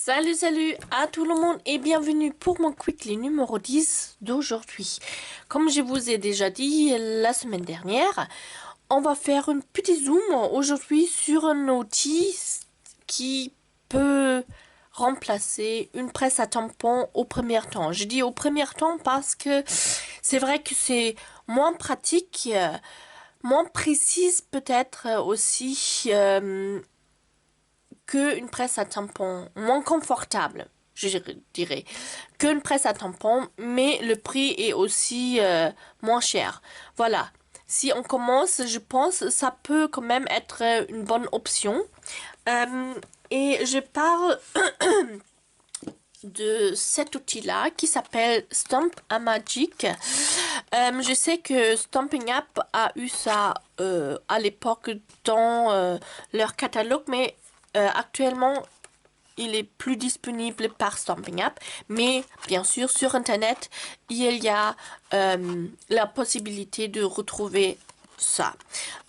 Salut à tout le monde et bienvenue pour mon Quickly numéro 10 d'aujourd'hui. Comme je vous ai déjà dit la semaine dernière, on va faire un petit zoom aujourd'hui sur un outil qui peut remplacer une presse à tampon au premier temps. Je dis au premier temps parce que c'est vrai que c'est moins pratique, moins précise peut-être aussi qu'une presse à tampon, moins confortable, je dirais, qu'une presse à tampon, mais le prix est aussi moins cher. Voilà. Si on commence, je pense, ça peut quand même être une bonne option. Et je parle de cet outil-là qui s'appelle Stamp-A-Magic. Je sais que Stampin' Up a eu ça à l'époque dans leur catalogue, mais actuellement il est plus disponible par Stampin' Up, mais bien sûr sur internet il y a la possibilité de retrouver ça.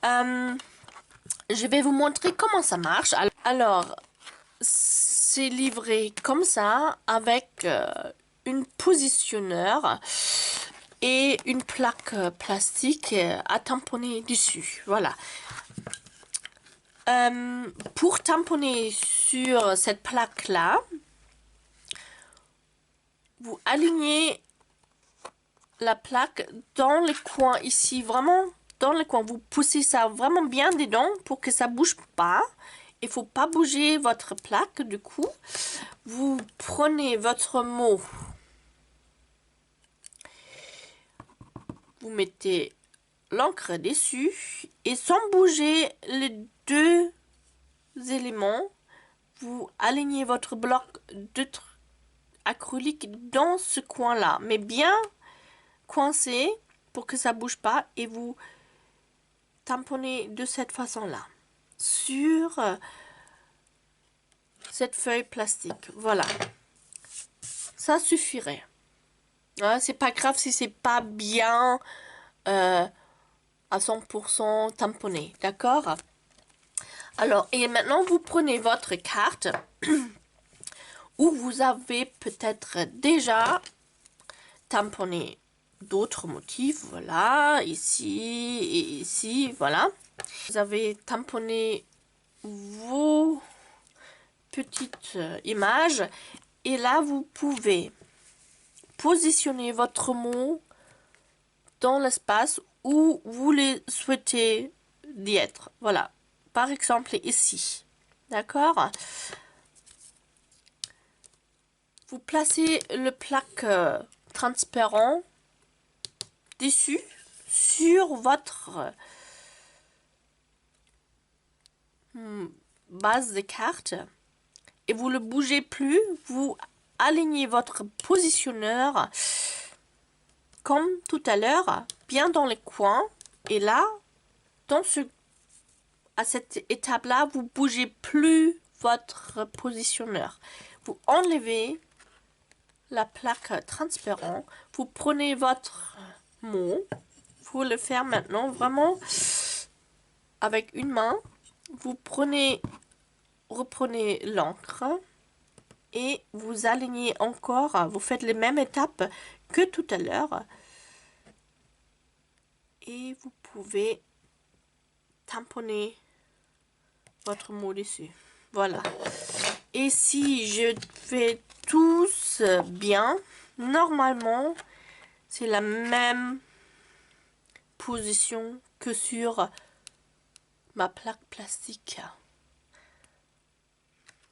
Je vais vous montrer comment ça marche. Alors c'est livré comme ça avec une positionneur et une plaque plastique à tamponner dessus. Voilà. Pour tamponner sur cette plaque là, vous alignez la plaque dans les coins ici, vraiment dans les coins. Vous poussez ça vraiment bien dedans pour que ça bouge pas. Il faut pas bouger votre plaque. Du coup, vous prenez votre mot, vous mettez l'encre dessus et sans bouger les deux éléments, vous alignez votre bloc de acrylique dans ce coin là, mais bien coincé pour que ça bouge pas, et vous tamponnez de cette façon là sur cette feuille plastique. Voilà, ça suffirait. Hein, c'est pas grave si c'est pas bien à 100% tamponné, d'accord? Alors, et maintenant vous prenez votre carte où vous avez peut-être déjà tamponné d'autres motifs. Voilà, ici et ici, voilà. Vous avez tamponné vos petites images et là vous pouvez positionner votre mot dans l'espace où vous les souhaitez d'y être. Voilà, par exemple ici, d'accord? Vous placez le plaque transparent dessus sur votre base de carte et vous ne le bougez plus. Vous alignez votre positionneur comme tout à l'heure, bien dans les coins, et là, à cette étape là, vous bougez plus votre positionneur. Vous enlevez la plaque transparente, vous prenez votre mot, vous le faire maintenant vraiment avec une main, vous reprenez l'encre et vous alignez encore, vous faites les mêmes étapes que tout à l'heure et vous pouvez tamponner votre mot dessus. Voilà. Et si je fais tous bien, normalement c'est la même position que sur ma plaque plastique.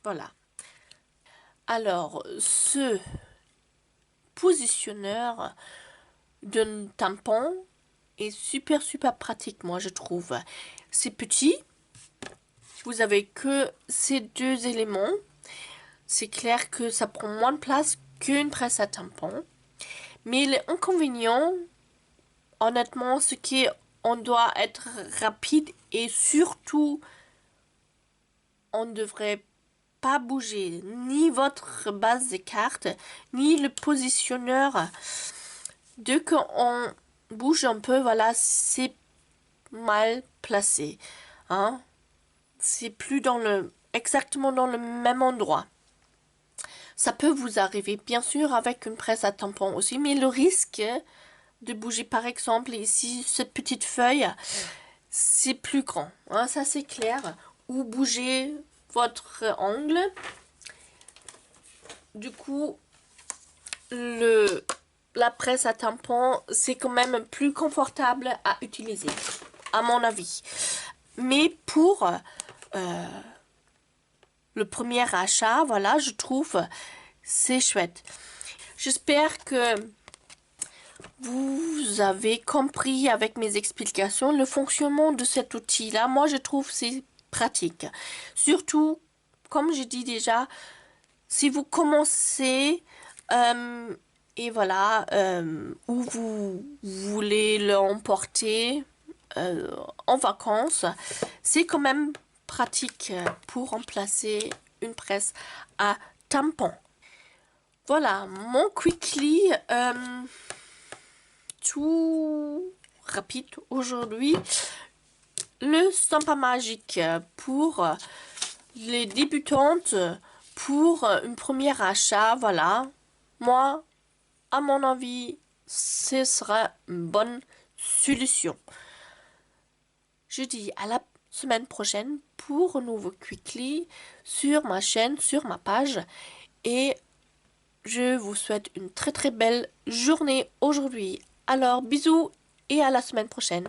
Voilà. Alors, ce positionneur d'un tampon est super pratique, moi je trouve. C'est petit, vous avez que ces deux éléments. C'est clair que ça prend moins de place qu'une presse à tampon. Mais l'inconvénient, honnêtement, c'est qu'on doit être rapide et surtout, on ne devrait pas bouger ni votre base de carte, ni le positionneur. Dès qu'on bouge un peu, voilà, c'est mal placé. Hein? C'est plus exactement dans le même endroit. Ça peut vous arriver, bien sûr, avec une presse à tampon aussi, mais le risque de bouger, par exemple, ici, cette petite feuille, c'est plus grand, hein, ça c'est clair. Ou bouger votre angle. Du coup, la presse à tampon, c'est quand même plus confortable à utiliser, à mon avis. Mais pour le premier achat, voilà, je trouve c'est chouette. J'espère que vous avez compris avec mes explications le fonctionnement de cet outil-là. Moi, je trouve c'est pratique. Surtout, comme je dis déjà, si vous commencez et voilà, où vous voulez l'emporter en vacances, c'est quand même pratique pour remplacer une presse à tampon. Voilà, mon Quickly tout rapide aujourd'hui. Le Stampa Magique pour les débutantes, pour un premier achat, voilà. Moi, à mon avis, ce sera une bonne solution. Je dis à la semaine prochaine pour un nouveau Quickly sur ma chaîne, sur ma page. Et je vous souhaite une très très belle journée aujourd'hui. Alors bisous et à la semaine prochaine.